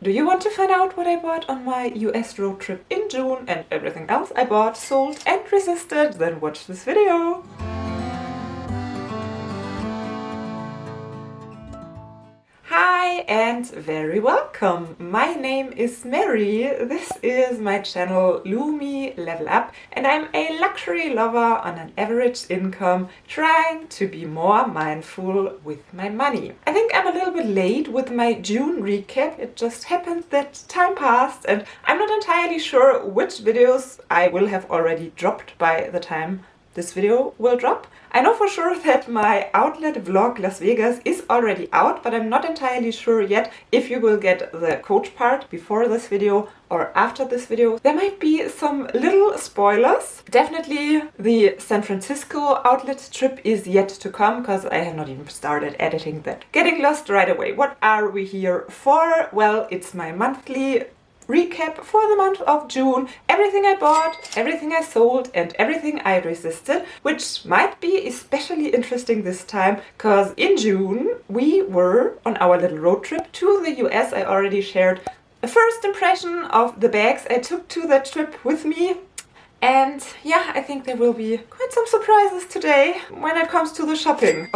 Do you want to find out what I bought on my US road trip in June and everything else I bought, sold and resisted? Then watch this video! Hi and very welcome! My name is Mary, this is my channel LuMi Level Up, and I'm a luxury lover on an average income trying to be more mindful with my money. I think I'm a little bit late with my June recap. It just happened that time passed and I'm not entirely sure which videos I will have already dropped by the time this video will drop. I know for sure that my outlet vlog Las Vegas is already out, but I'm not entirely sure yet if you will get the coach part before this video or after this video. There might be some little spoilers. Definitely the San Francisco outlet trip is yet to come because I have not even started editing that. Getting lost right away. What are we here for? Well, it's my monthly recap for the month of June. Everything I bought, everything I sold, and everything I resisted, which might be especially interesting this time because in June we were on our little road trip to the US. I already shared a first impression of the bags I took to that trip with me. And yeah, I think there will be quite some surprises today when it comes to the shopping.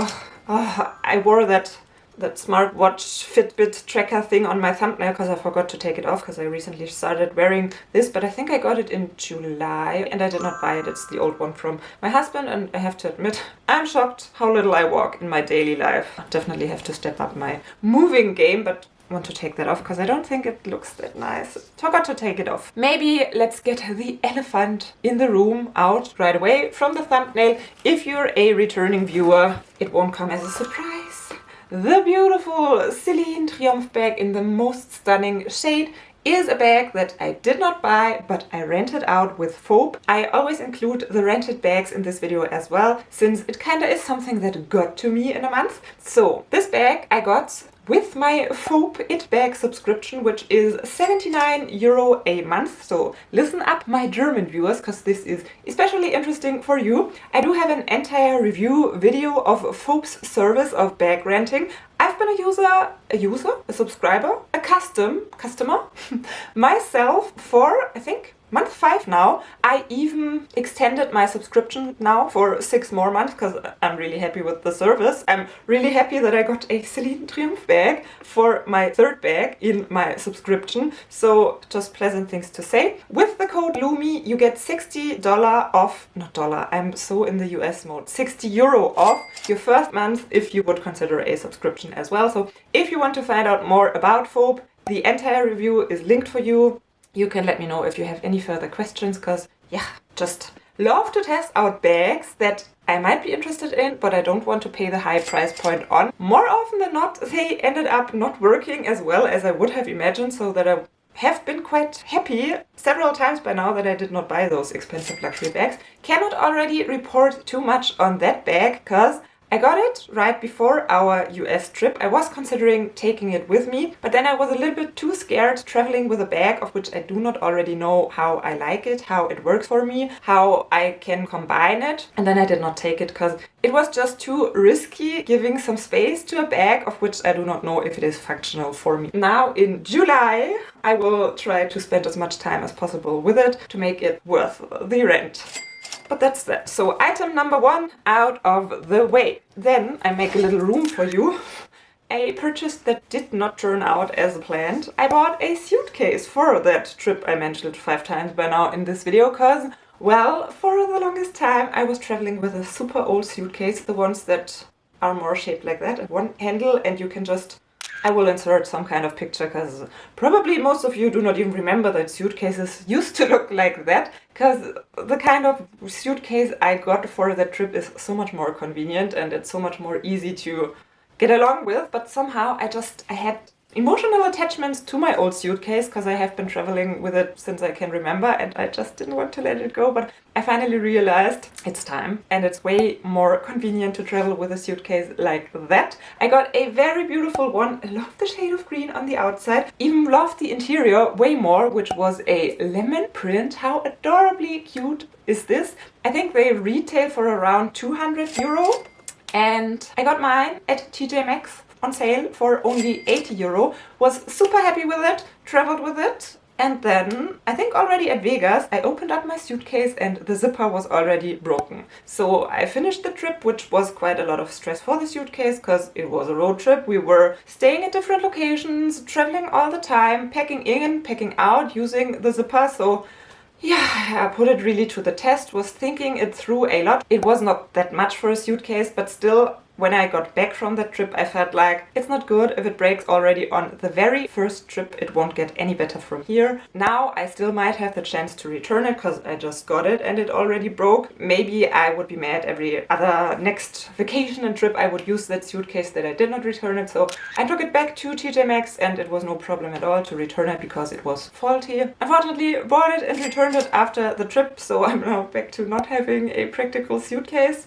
I wore that smartwatch Fitbit tracker thing on my thumbnail because I forgot to take it off because I recently started wearing this, but I think I got it in July and I did not buy it. It's the old one from my husband, and I have to admit I'm shocked how little I walk in my daily life. I definitely have to step up my moving game, but I want to take that off because I don't think it looks that nice. Forgot to take it off. Maybe let's get the elephant in the room out right away from the thumbnail. If you're a returning viewer, it won't come as a surprise. The beautiful Celine Triumph bag in the most stunning shade is a bag that I did not buy, but I rented out with Fobe. I always include the rented bags in this video as well, since it kinda is something that got to me in a month. So this bag I got with my Fobe It Bag subscription, which is €79 a month. So listen up, my German viewers, because this is especially interesting for you. I do have an entire review video of Fobe's service of bag renting. I've been a subscriber, a customer myself for, I think, month 5 now. I even extended my subscription now for 6 more months because I'm really happy with the service. I'm really happy that I got a Celine Triumph bag for my 3rd bag in my subscription. So just pleasant things to say. With the code LuMi you get $60 off, not dollar, I'm so in the US mode, €60 off your first month if you would consider a subscription as well. So if you want to find out more about Fobe, the entire review is linked for you. You can let me know if you have any further questions, because yeah, just love to test out bags that I might be interested in, but I don't want to pay the high price point on. More often than not, they ended up not working as well as I would have imagined, so that I have been quite happy several times by now that I did not buy those expensive luxury bags. Cannot already report too much on that bag, because I got it right before our US trip. I was considering taking it with me, but then I was a little bit too scared traveling with a bag of which I do not already know how I like it, how it works for me, how I can combine it. And then I did not take it because it was just too risky giving some space to a bag of which I do not know if it is functional for me. Now in July, I will try to spend as much time as possible with it to make it worth the rent. But that's that. So item number 1 out of the way. Then I make a little room for you. A purchase that did not turn out as planned. I bought a suitcase for that trip. I mentioned it 5 times by now in this video because, well, for the longest time I was traveling with a super old suitcase. The ones that are more shaped like that. One handle and you can just... I will insert some kind of picture because probably most of you do not even remember that suitcases used to look like that, because the kind of suitcase I got for that trip is so much more convenient and it's so much more easy to get along with. But somehow I had emotional attachments to my old suitcase because I have been traveling with it since I can remember and I just didn't want to let it go. But I finally realized it's time and it's way more convenient to travel with a suitcase like that. I got a very beautiful one. I love the shade of green on the outside. Even loved the interior way more, which was a lemon print. How adorably cute is this? I think they retail for around €200. And I got mine at TJ Maxx on sale for only 80 euro. Was super happy with it, traveled with it. And then, I think already at Vegas, I opened up my suitcase and the zipper was already broken. So I finished the trip, which was quite a lot of stress for the suitcase because it was a road trip. We were staying at different locations, traveling all the time, packing in, packing out, using the zipper. So yeah, I put it really to the test, was thinking it through a lot. It was not that much for a suitcase, but still, when I got back from that trip, I felt like it's not good if it breaks already on the very first trip. It won't get any better from here. Now I still might have the chance to return it because I just got it and it already broke. Maybe I would be mad every other next vacation and trip I would use that suitcase that I did not return it. So I took it back to TJ Maxx and it was no problem at all to return it because it was faulty. Unfortunately, bought it and returned it after the trip, so I'm now back to not having a practical suitcase.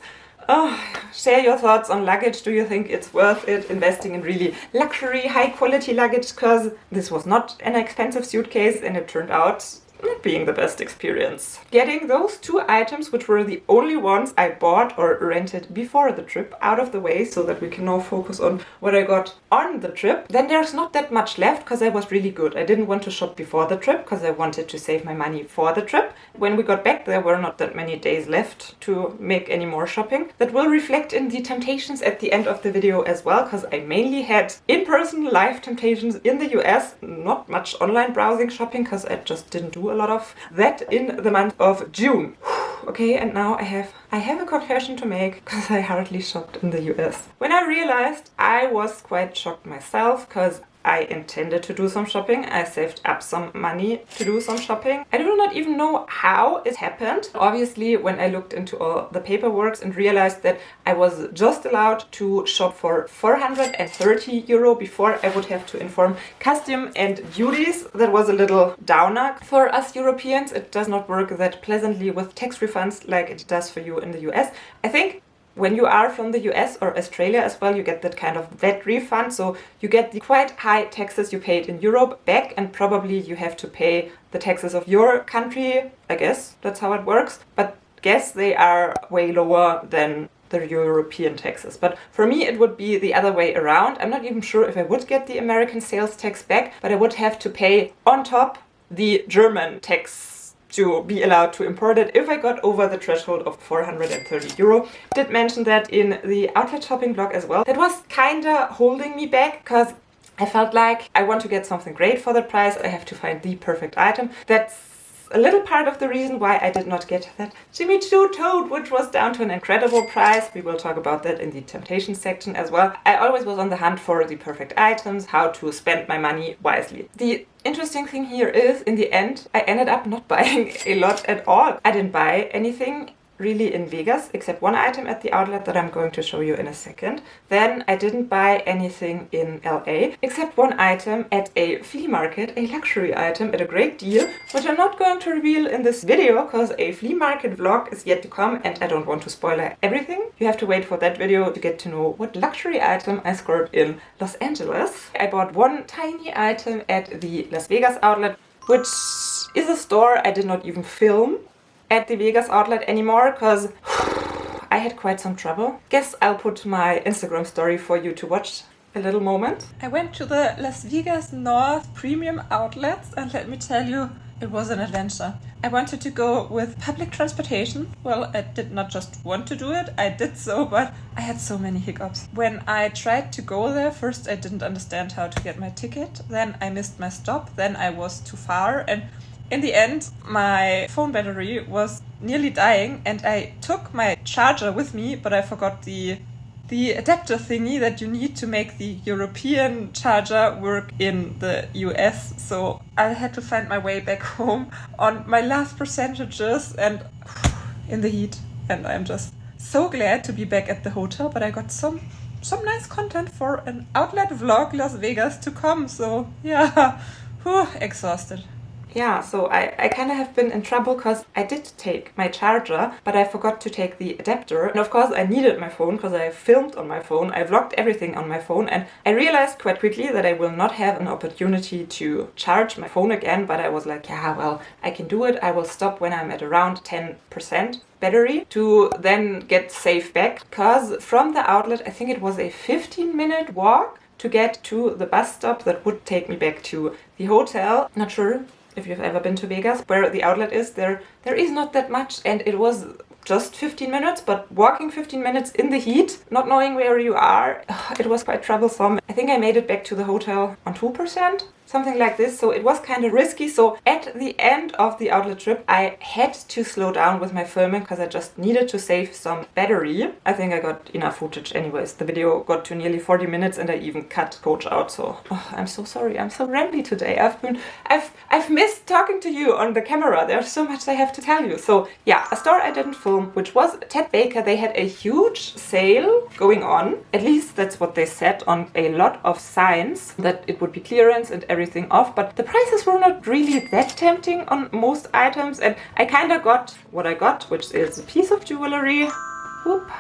Share your thoughts on luggage. Do you think it's worth it investing in really luxury, high quality luggage? Because this was not an expensive suitcase and it turned out not being the best experience. Getting those two items, which were the only ones I bought or rented before the trip, out of the way so that we can now focus on what I got on the trip. Then there's not that much left because I was really good. I didn't want to shop before the trip because I wanted to save my money for the trip. When we got back, there were not that many days left to make any more shopping. That will reflect in the temptations at the end of the video as well, because I mainly had in-person live temptations in the US, not much online browsing shopping because I just didn't do a lot of that in the month of June. Okay, and now I have a confession to make because I hardly shopped in the US. When I realized, I was quite shocked myself because I intended to do some shopping. I saved up some money to do some shopping. I do not even know how it happened. Obviously, when I looked into all the paperwork and realized that I was just allowed to shop for 430 euro before I would have to inform custom and duties, that was a little downer. For us Europeans, it does not work that pleasantly with tax refunds like it does for you in the US. I think when you are from the US or Australia as well, you get that kind of VAT refund. So you get the quite high taxes you paid in Europe back, and probably you have to pay the taxes of your country. I guess that's how it works. But guess they are way lower than the European taxes. But for me, it would be the other way around. I'm not even sure if I would get the American sales tax back, but I would have to pay on top the German tax to be allowed to import it if I got over the threshold of 430 euro. Did mention that in the outlet shopping blog as well. That was kinda holding me back because I felt like I want to get something great for the price. I have to find the perfect item. That's a little part of the reason why I did not get that Jimmy Choo tote, which was down to an incredible price. We will talk about that in the temptation section as well. I always was on the hunt for the perfect items, how to spend my money wisely. The interesting thing here is, in the end, I ended up not buying a lot at all. I didn't buy anything really in Vegas, except one item at the outlet that I'm going to show you in a second. Then I didn't buy anything in LA, except one item at a flea market, a luxury item at a great deal, which I'm not going to reveal in this video because a flea market vlog is yet to come and I don't want to spoil everything. You have to wait for that video to get to know what luxury item I scored in Los Angeles. I bought one tiny item at the Las Vegas outlet, which is a store I did not even film at the Vegas outlet anymore because I had quite some trouble. Guess I'll put my Instagram story for you to watch a little moment. I went to the Las Vegas North premium outlets and let me tell you, it was an adventure. I wanted to go with public transportation. Well, I did not just want to do it, I did so, but I had so many hiccups. When I tried to go there, first I didn't understand how to get my ticket, then I missed my stop, then I was too far, and in the end, my phone battery was nearly dying and I took my charger with me, but I forgot the adapter thingy that you need to make the European charger work in the US. So I had to find my way back home on my last percentages and in the heat. And I'm just so glad to be back at the hotel, but I got some nice content for an outlet vlog Las Vegas to come. So yeah, exhausted. Yeah, so I kind of have been in trouble because I did take my charger, but I forgot to take the adapter. And of course I needed my phone because I filmed on my phone, I vlogged everything on my phone, and I realized quite quickly that I will not have an opportunity to charge my phone again, but I was like, yeah, well, I can do it. I will stop when I'm at around 10% battery to then get safe back, because from the outlet, I think it was a 15-minute walk to get to the bus stop that would take me back to the hotel. Not sure if you've ever been to Vegas, where the outlet is. There is not that much, and it was just 15 minutes, but walking 15 minutes in the heat, not knowing where you are, it was quite troublesome. I think I made it back to the hotel on 2%, something like this, so it was kind of risky. So at the end of the outlet trip, I had to slow down with my filming because I just needed to save some battery. I think I got enough footage anyways. The video got to nearly 40 minutes and I even cut Coach out, so I'm so sorry, I'm so rambly today. I've missed talking to you on the camera. There's so much I have to tell you. So yeah, a store I didn't film, which was Ted Baker. They had a huge sale going on. At least that's what they said on a lot of signs, that it would be clearance and everything off, but the prices were not really that tempting on most items, and I kind of got what I got, which is a piece of jewelry, whoop,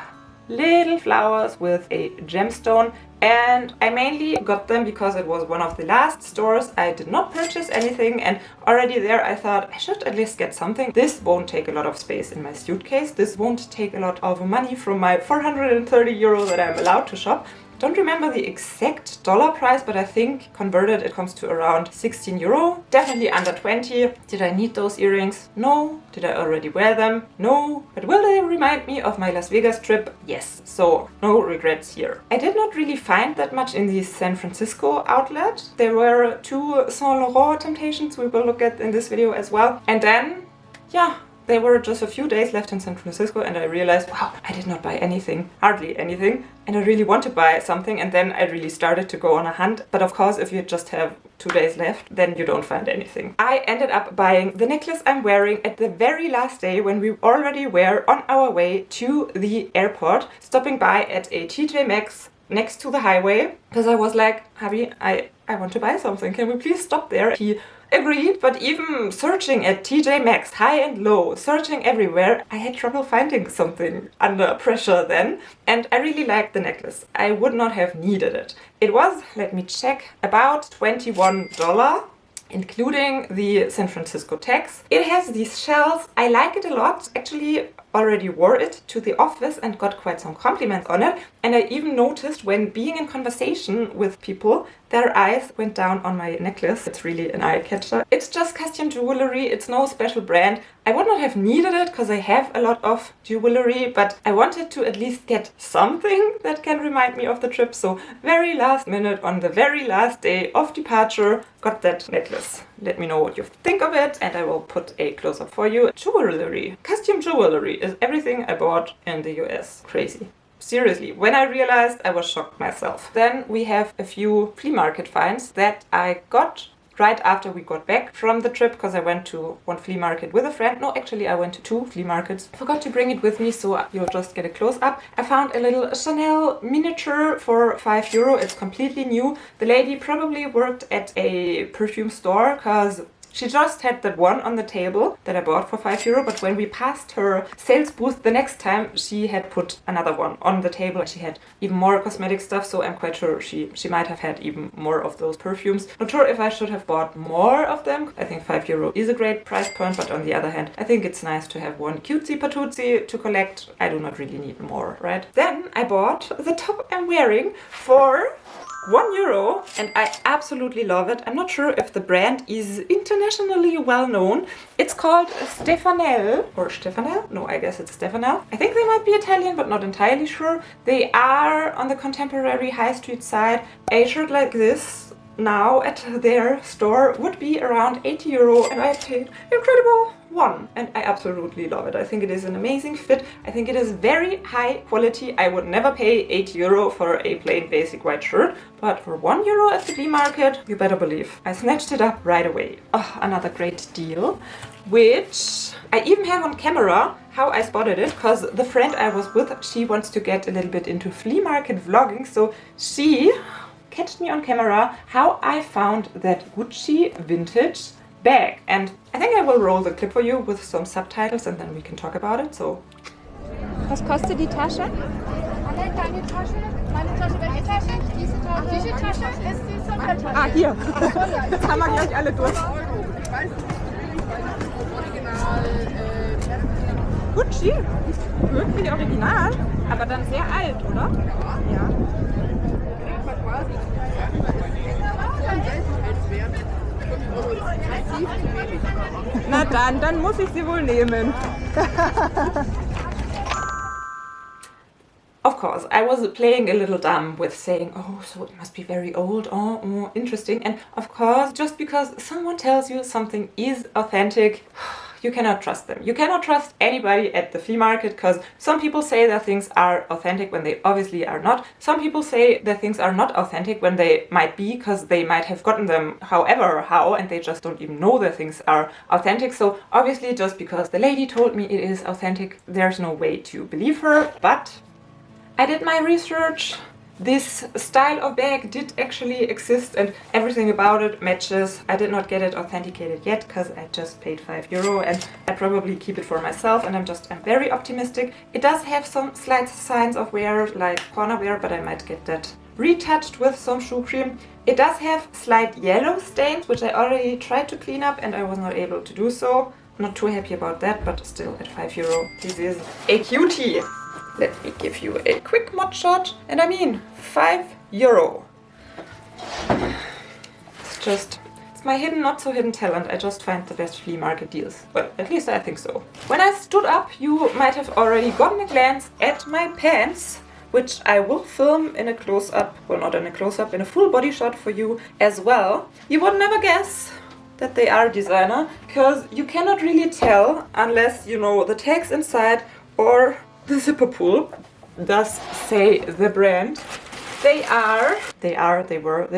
little flowers with a gemstone, and I mainly got them because it was one of the last stores. I did not purchase anything, and already there I thought I should at least get something. This won't take a lot of space in my suitcase. This won't take a lot of money from my 430 euro that I'm allowed to shop. Don't remember the exact dollar price, but I think converted it comes to around 16 euro. Definitely under 20. Did I need those earrings? No. Did I already wear them? No. But will they remind me of my Las Vegas trip? Yes. So no regrets here. I did not really find that much in the San Francisco outlet. There were 2 Saint Laurent temptations we will look at in this video as well. And then, yeah, there were just a few days left in San Francisco and I realized, wow, I did not buy anything, hardly anything. And I really want to buy something, and then I really started to go on a hunt. But of course, if you just have 2 days left, then you don't find anything. I ended up buying the necklace I'm wearing at the very last day when we already were on our way to the airport, stopping by at a TJ Maxx next to the highway, because I was like, Habi, I want to buy something. Can we please stop there? He agreed, but even searching at TJ Maxx, high and low, searching everywhere, I had trouble finding something under pressure then. And I really liked the necklace. I would not have needed it. It was, let me check, about $21, including the San Francisco tax. It has these shells. I like it a lot. Actually, already wore it to the office and got quite some compliments on it. And I even noticed when being in conversation with people, their eyes went down on my necklace. It's really an eye catcher. It's just custom jewelry. It's no special brand. I would not have needed it because I have a lot of jewelry, but I wanted to at least get something that can remind me of the trip. So very last minute, on the very last day of departure, got that necklace. Let me know what you think of it and I will put a close-up for you. Jewelry. Custom jewelry is everything I bought in the US. Crazy. Seriously, when I realized, I was shocked myself. Then we have a few flea market finds that I got right after we got back from the trip, because I went to one flea market with a friend. No, actually I went to 2 flea markets. I forgot to bring it with me, so you'll just get a close-up. I found a little Chanel miniature for 5 euro. It's completely new. The lady probably worked at a perfume store, because she just had that one on the table that I bought for 5 euro, but when we passed her sales booth the next time, she had put another one on the table. She had even more cosmetic stuff, so I'm quite sure she might have had even more of those perfumes. Not sure if I should have bought more of them. I think 5 euro is a great price point, but on the other hand, I think it's nice to have one cutesy patootsy to collect. I do not really need more, right? Then I bought the top I'm wearing for 1 euro, and I absolutely love it. I'm not sure if the brand is internationally well known. It's called Stefanel, or Stefanel? No, I guess it's Stefanel. I think they might be Italian, but not entirely sure. They are on the contemporary high street side. A shirt like this now at their store would be around 80 euro, and I paid incredible one, and I absolutely love it. I think it is an amazing fit. I think it is very high quality. I would never pay 8 euro for a plain basic white shirt, but for 1 euro at the flea market, you better believe I snatched it up right away. Oh, another great deal, which I even have on camera how I spotted it, because the friend I was with, she wants to get a little bit into flea market vlogging, so she catched me on camera how I found that Gucci vintage bag. And I think I will roll the clip for you with some subtitles and then we can talk about it. So. Was kostet die Tasche? Deine Tasche? Meine Tasche, welche Tasche? Diese Tasche? Diese Tasche ist die Sondertasche. Ah, hier. Jetzt haben wir gleich alle durch. Ich weiß es Original. Gucci? Wirklich original, aber dann sehr alt, oder? Ja. Ja. Kriegt man quasi Na dann muss ich sie wohl nehmen. Of course, I was playing a little dumb with saying, oh, so it must be very old, oh, interesting. And of course, just because someone tells you something is authentic, you cannot trust them. You cannot trust anybody at the flea market, because some people say that things are authentic when they obviously are not. Some people say that things are not authentic when they might be, because they might have gotten them however how, and they just don't even know that things are authentic. So obviously, just because the lady told me it is authentic, there's no way to believe her. But I did my research. This style of bag did actually exist and everything about it matches. I did not get it authenticated yet because I just paid €5 and I probably keep it for myself, and I'm very optimistic. It does have some slight signs of wear, like corner wear, but I might get that retouched with some shoe cream. It does have slight yellow stains, which I already tried to clean up and I was not able to do so. Not too happy about that, but still at €5, this is a cutie. Let me give you a quick mod shot. And I mean, €5. It's my hidden, not so hidden talent. I just find the best flea market deals. Well, at least I think so. When I stood up, you might have already gotten a glance at my pants, which I will film in a close-up, well, not in a close-up, in a full body shot for you as well. You would never guess that they are designer, because you cannot really tell unless you know the tags inside or the zipper pull does say the brand. They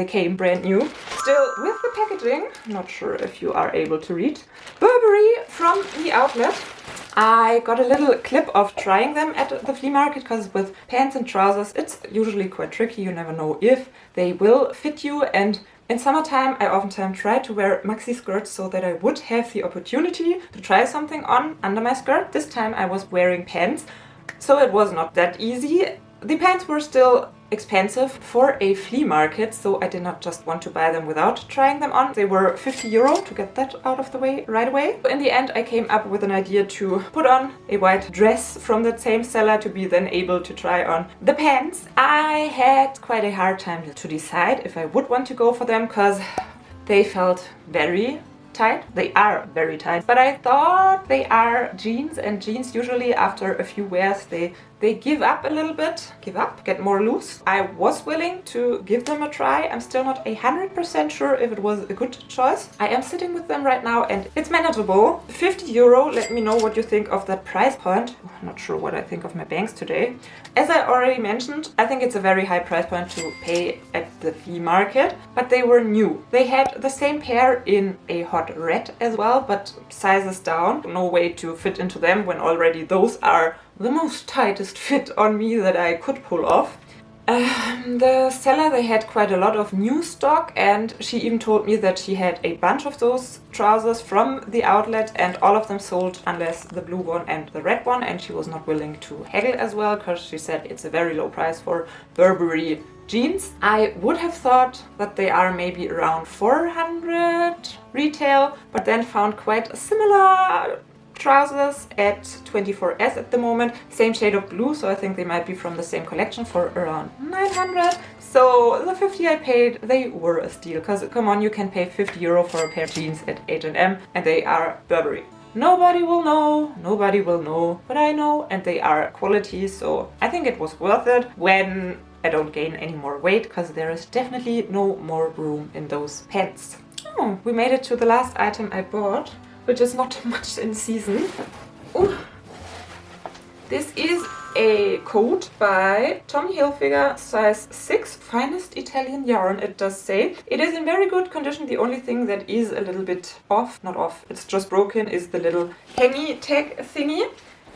came brand new. Still with the packaging, not sure if you are able to read. Burberry from the outlet. I got a little clip of trying them at the flea market, because with pants and trousers it's usually quite tricky. You never know if they will fit you, and in summertime I oftentimes try to wear maxi skirts so that I would have the opportunity to try something on under my skirt. This time I was wearing pants, so it was not that easy. The pants were still expensive for a flea market, so I did not just want to buy them without trying them on. They were €50 to get that out of the way right away. In the end, I came up with an idea to put on a white dress from that same seller to be then able to try on the pants. I had quite a hard time to decide if I would want to go for them, because they felt very tight. They are very tight, but I thought they are jeans, and jeans usually after a few wears they give up a little bit, get more loose. I was willing to give them a try. I'm still not 100% sure if it was a good choice. I am sitting with them right now and it's manageable. €50, let me know what you think of that price point. I'm not sure what I think of my bangs today. As I already mentioned, I think it's a very high price point to pay at the flea market, but they were new. They had the same pair in a hot red as well, but sizes down. No way to fit into them when already those are the most tightest fit on me that I could pull off. The seller, they had quite a lot of new stock, and she even told me that she had a bunch of those trousers from the outlet and all of them sold unless the blue one and the red one, and she was not willing to haggle as well because she said it's a very low price for Burberry jeans. I would have thought that they are maybe around 400 retail, but then found quite similar trousers at 24S at the moment, same shade of blue, so I think they might be from the same collection for around 900. So the 50 I paid, they were a steal, because come on, you can pay €50 for a pair of jeans at H&M and they are Burberry. Nobody will know, but I know, and they are quality, so I think it was worth it when I don't gain any more weight, because there is definitely no more room in those pants. Oh, we made it to the last item I bought, which is not much in season. Ooh. This is a coat by Tommy Hilfiger, size 6, finest Italian yarn, it does say. It is in very good condition. The only thing that is a little bit off, not off, it's just broken, is the little hangy tag thingy.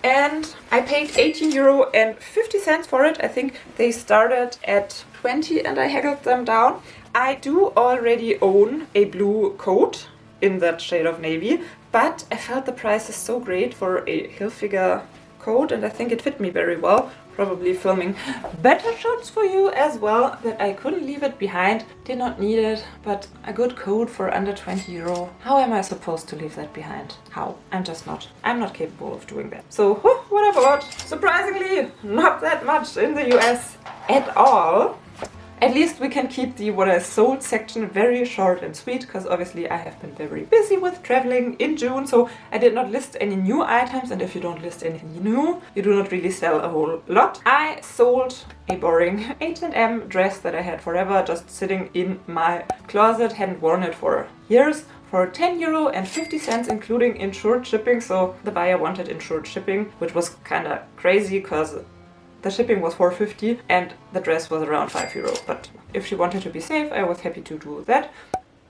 And I paid €18.50 for it. I think they started at 20 and I haggled them down. I do already own a blue coat in that shade of navy, but I felt the price is so great for a Hilfiger coat, and I think it fit me very well. Probably filming better shots for you as well, that I couldn't leave it behind. Did not need it, but a good coat for under €20. How am I supposed to leave that behind? How? I'm not capable of doing that. So what I bought, surprisingly, not that much in the US at all. at least we can keep the what I sold section very short and sweet, because obviously I have been very busy with traveling in June, so I did not list any new items, and if you don't list anything new, you do not really sell a whole lot. I sold a boring H&M dress that I had forever, just sitting in my closet, hadn't worn it for years, for €10.50, including insured shipping. So the buyer wanted insured shipping, which was kind of crazy because the shipping was €4.50 and the dress was around €5. But if she wanted to be safe, I was happy to do that.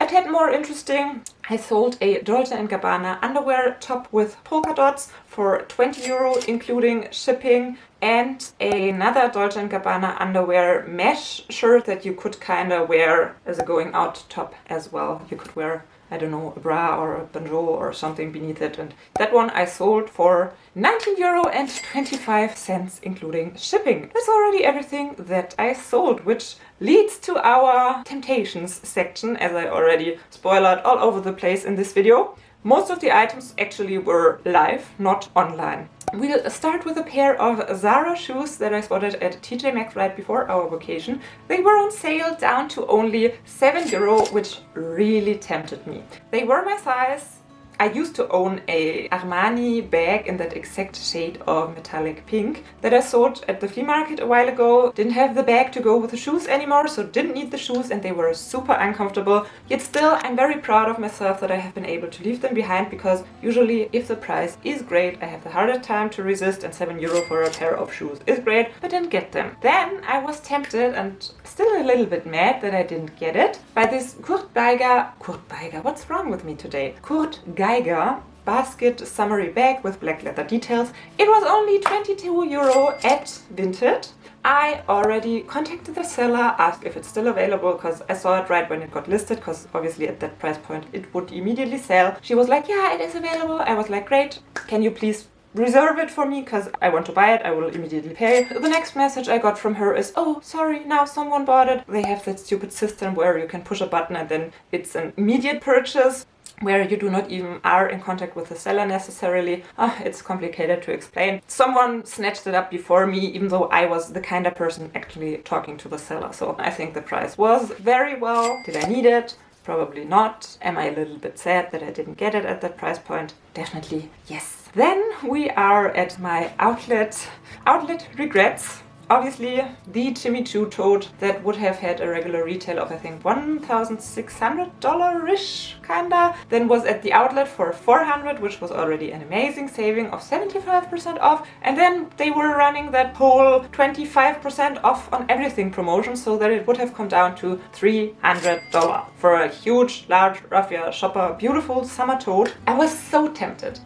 A tad more interesting, I sold a Dolce & Gabbana underwear top with polka dots for €20, including shipping, and another Dolce & Gabbana underwear mesh shirt that you could kind of wear as a going out top as well. You could wear, I don't know, a bra or a bandeau or something beneath it, and that one I sold for €19.25, including shipping. That's already everything that I sold, which leads to our temptations section, as I already spoiled all over the place in this video. Most of the items actually were live, not online. We'll start with a pair of Zara shoes that I spotted at TJ Maxx right before our vacation. They were on sale down to only €7, which really tempted me. They were my size. I used to own a Armani bag in that exact shade of metallic pink that I sold at the flea market a while ago. Didn't have the bag to go with the shoes anymore, so didn't need the shoes, and they were super uncomfortable. Yet still, I'm very proud of myself that I have been able to leave them behind, because usually if the price is great, I have the harder time to resist, and €7 for a pair of shoes is great, but didn't get them. Then I was tempted, and still a little bit mad that I didn't get it, by this Kurt Geiger, what's wrong with me today? Kurt Geiger basket summary bag with black leather details. It was only €22 at Vinted. I already contacted the seller, asked if it's still available, because I saw it right when it got listed, because obviously at that price point it would immediately sell. She was like, yeah, it is available. I was like, great, can you please reserve it for me, because I want to buy it, I will immediately pay. The next message I got from her is, oh, sorry, now someone bought it. They have that stupid system where you can push a button and then it's an immediate purchase, where you do not even are in contact with the seller necessarily. It's complicated to explain. Someone snatched it up before me, even though I was the kind of person actually talking to the seller. So I think the price was very well. Did I need it? Probably not. Am I a little bit sad that I didn't get it at that price point? Definitely yes. Then we are at my outlet regrets. Obviously, the Jimmy Choo tote that would have had a regular retail of, I think, $1,600-ish, kinda, then was at the outlet for $400, which was already an amazing saving of 75% off. And then they were running that whole 25% off on everything promotion, so that it would have come down to $300 for a huge, large raffia shopper, beautiful summer tote. I was so tempted.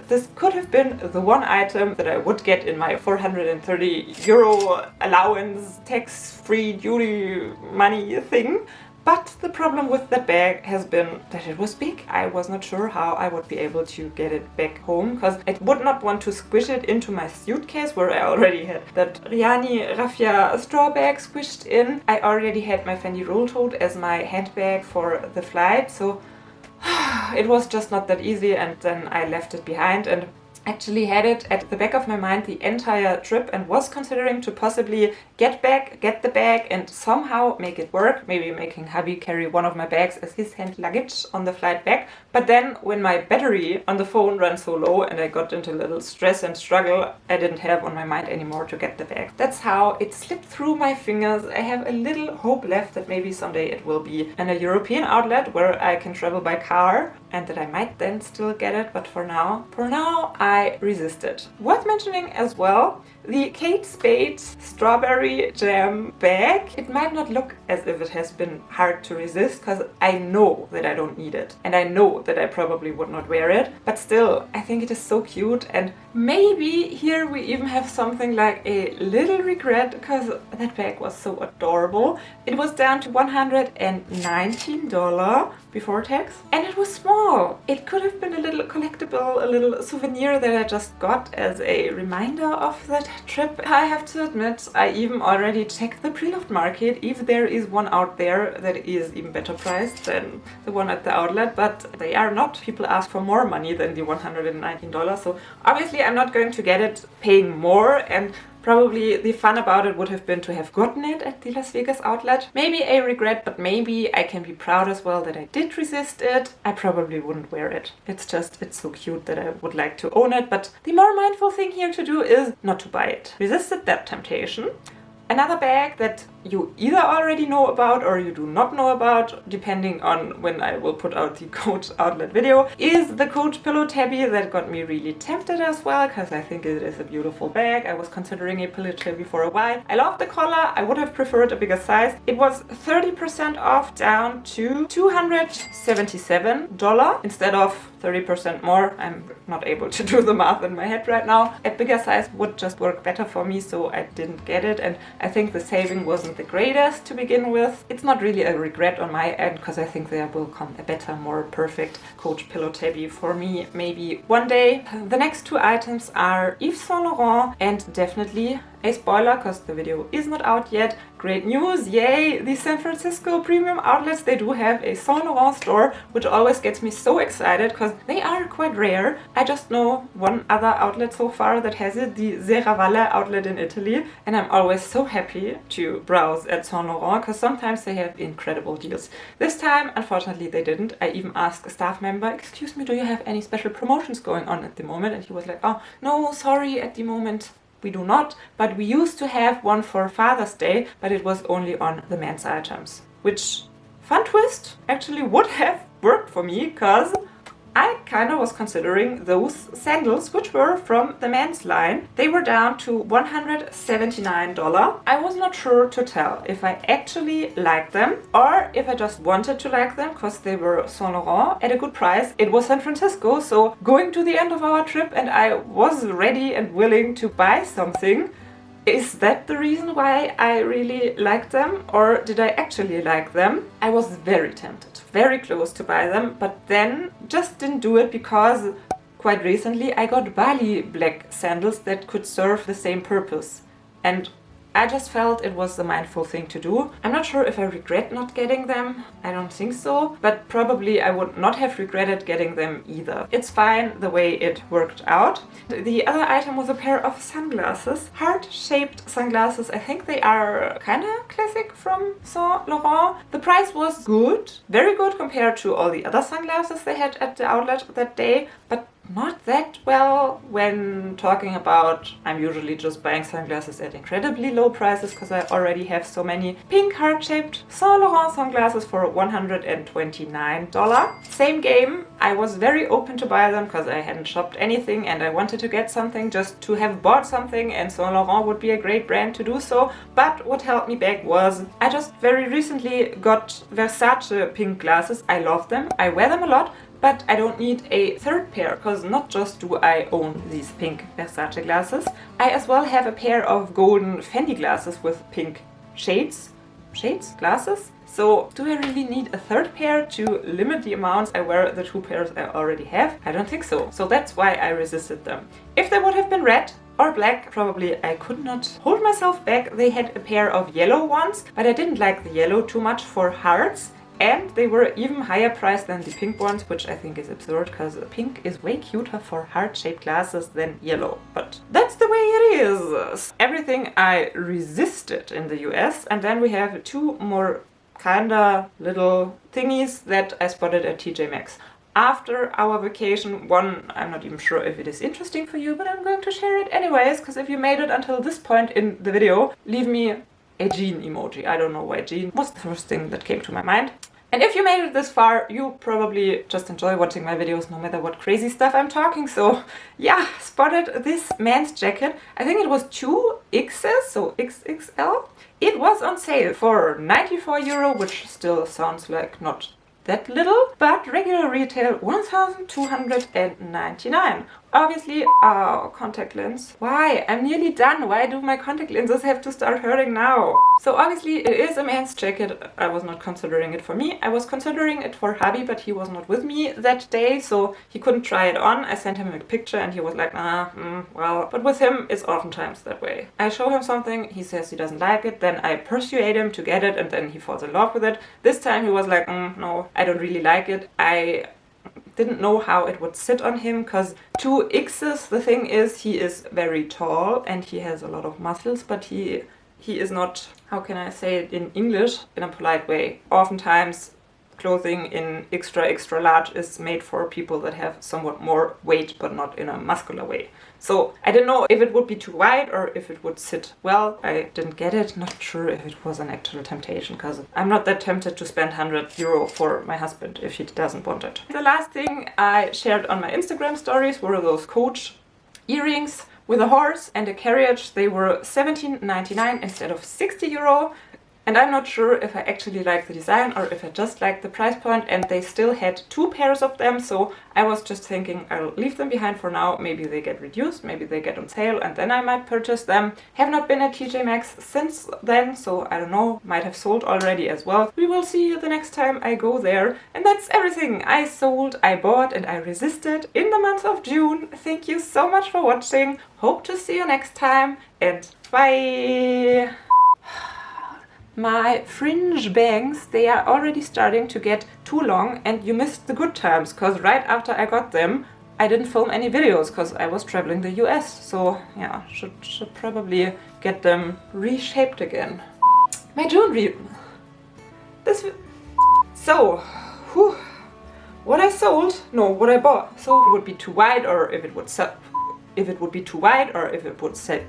This could have been the one item that I would get in my €430 allowance, tax-free duty money thing. But the problem with that bag has been that it was big. I was not sure how I would be able to get it back home, because I would not want to squish it into my suitcase, where I already had that Riani raffia straw bag squished in. I already had my Fendi roll tote as my handbag for the flight, so it was just not that easy, and then I left it behind and actually had it at the back of my mind the entire trip, and was considering to possibly get the bag and somehow make it work, maybe making hubby carry one of my bags as his hand luggage on the flight back. But then when my battery on the phone ran so low and I got into a little stress and struggle, I didn't have on my mind anymore to get the bag. That's how it slipped through my fingers. I have a little hope left that maybe someday it will be in a European outlet where I can travel by car, and that I might then still get it, but for now I resisted. Worth mentioning as well, the Kate Spade strawberry jam bag. It might not look as if it has been hard to resist, because I know that I don't need it, and I know that I probably would not wear it, but still, I think it is so cute, and maybe here we even have something like a little regret, because that bag was so adorable. It was down to $119 before tax, and it was small. It could have been a little collectible, a little souvenir that I just got as a reminder of that trip. I have to admit, I even already checked the preloved market if there is one out there that is even better priced than the one at the outlet, but they are not. People ask for more money than the $119, so obviously I'm not going to get it paying more, and Probably the fun about it would have been to have gotten it at the Las Vegas outlet. Maybe a regret, but maybe I can be proud as well that I did resist it. I probably wouldn't wear it. It's so cute that I would like to own it, but the more mindful thing here to do is not to buy it. Resisted that temptation. Another bag that you either already know about or you do not know about, depending on when I will put out the Coach outlet video, is the Coach pillow tabby that got me really tempted as well, because I think it is a beautiful bag. I was considering a pillow tabby for a while. I love the color. I would have preferred a bigger size. It was 30% off, down to $277 instead of 30% more. I'm not able to do the math in my head right now. A bigger size would just work better for me, so I didn't get it, and I think the saving wasn't the greatest to begin with. It's not really a regret on my end, because I think there will come a better, more perfect Coach pillow tabby for me maybe one day. The next two items are Yves Saint Laurent, and definitely a spoiler because the video is not out yet. Great news, yay! The San Francisco premium outlets, they do have a Saint Laurent store, which always gets me so excited because they are quite rare. I just know one other outlet so far that has it, the Serravalle outlet in Italy, and I'm always so happy to browse at Saint Laurent because sometimes they have incredible deals. This time, unfortunately, they didn't. I even asked a staff member, excuse me, do you have any special promotions going on at the moment? And he was like, oh, no, sorry, at the moment we do not, but we used to have one for Father's Day, but it was only on the men's items. Which, fun twist, actually would have worked for me, because I kind of was considering those sandals, which were from the men's line. They were down to $179. I was not sure to tell if I actually liked them or if I just wanted to like them because they were Saint Laurent at a good price. It was San Francisco, so going to the end of our trip, and I was ready and willing to buy something. Is that the reason why I really liked them, or did I actually like them? I was very tempted, very close to buy them, but then just didn't do it because quite recently I got Bali black sandals that could serve the same purpose. And I just felt it was the mindful thing to do. I'm not sure if I regret not getting them. I don't think so, but probably I would not have regretted getting them either. It's fine the way it worked out. The other item was a pair of sunglasses, heart-shaped sunglasses. I think they are kind of classic from Saint Laurent. The price was good, very good compared to all the other sunglasses they had at the outlet that day, but not that well when talking about I'm usually just buying sunglasses at incredibly low prices because I already have so many pink heart-shaped Saint Laurent sunglasses for $129. Same game, I was very open to buy them because I hadn't shopped anything and I wanted to get something just to have bought something, and Saint Laurent would be a great brand to do so. But what held me back was I just very recently got Versace pink glasses. I love them, I wear them a lot, but I don't need a third pair because not just do I own these pink Versace glasses, I as well have a pair of golden Fendi glasses with pink glasses. So do I really need a third pair to limit the amounts I wear the two pairs I already have? I don't think so. So that's why I resisted them. If they would have been red or black, probably I could not hold myself back. They had a pair of yellow ones, but I didn't like the yellow too much for hearts. And they were even higher priced than the pink ones, which I think is absurd because pink is way cuter for heart-shaped glasses than yellow. But that's the way it is. Everything I resisted in the US. And then we have two more kinda little thingies that I spotted at TJ Maxx. After our vacation, one, I'm not even sure if it is interesting for you, but I'm going to share it anyways, because if you made it until this point in the video, leave me a jean emoji. I don't know why jean was the first thing that came to my mind. And if you made it this far, you probably just enjoy watching my videos no matter what crazy stuff I'm talking. So yeah, spotted this man's jacket. I think it was 2XS, so XXL. It was on sale for €94, which still sounds like not that little, but regular retail 1,299. Obviously, contact lens. Why? I'm nearly done. Why do my contact lenses have to start hurting now? So obviously it is a man's jacket. I was not considering it for me. I was considering it for hubby, but he was not with me that day, so he couldn't try it on. I sent him a picture and he was like, well. But with him, it's oftentimes that way. I show him something, he says he doesn't like it, then I persuade him to get it, and then he falls in love with it. This time he was like, no, I don't really like it. I didn't know how it would sit on him because 2X's, the thing is, he is very tall and he has a lot of muscles, but he is not, how can I say it in English, in a polite way. Oftentimes clothing in extra large is made for people that have somewhat more weight but not in a muscular way. So I didn't know if it would be too wide or if it would sit well. I didn't get it, not sure if it was an actual temptation because I'm not that tempted to spend €100 for my husband if he doesn't want it. The last thing I shared on my Instagram stories were those Coach earrings with a horse and a carriage. They were €17.99 instead of €60. And I'm not sure if I actually like the design or if I just like the price point, and they still had 2 pairs of them, so I was just thinking I'll leave them behind for now. Maybe they get reduced, maybe they get on sale, and then I might purchase them. Have not been at TJ Maxx since then, so I don't know, might have sold already as well. We will see the next time I go there. And that's everything I sold, I bought, and I resisted in the month of June. Thank you so much for watching. Hope to see you next time, and bye! My fringe bangs, they are already starting to get too long, and you missed the good times because right after I got them I didn't film any videos because I was traveling the US, so yeah, should probably get them reshaped again. My jewelry. What I sold, no, what I bought. So it would be too wide or if it would set, if it would be too wide or if it would set.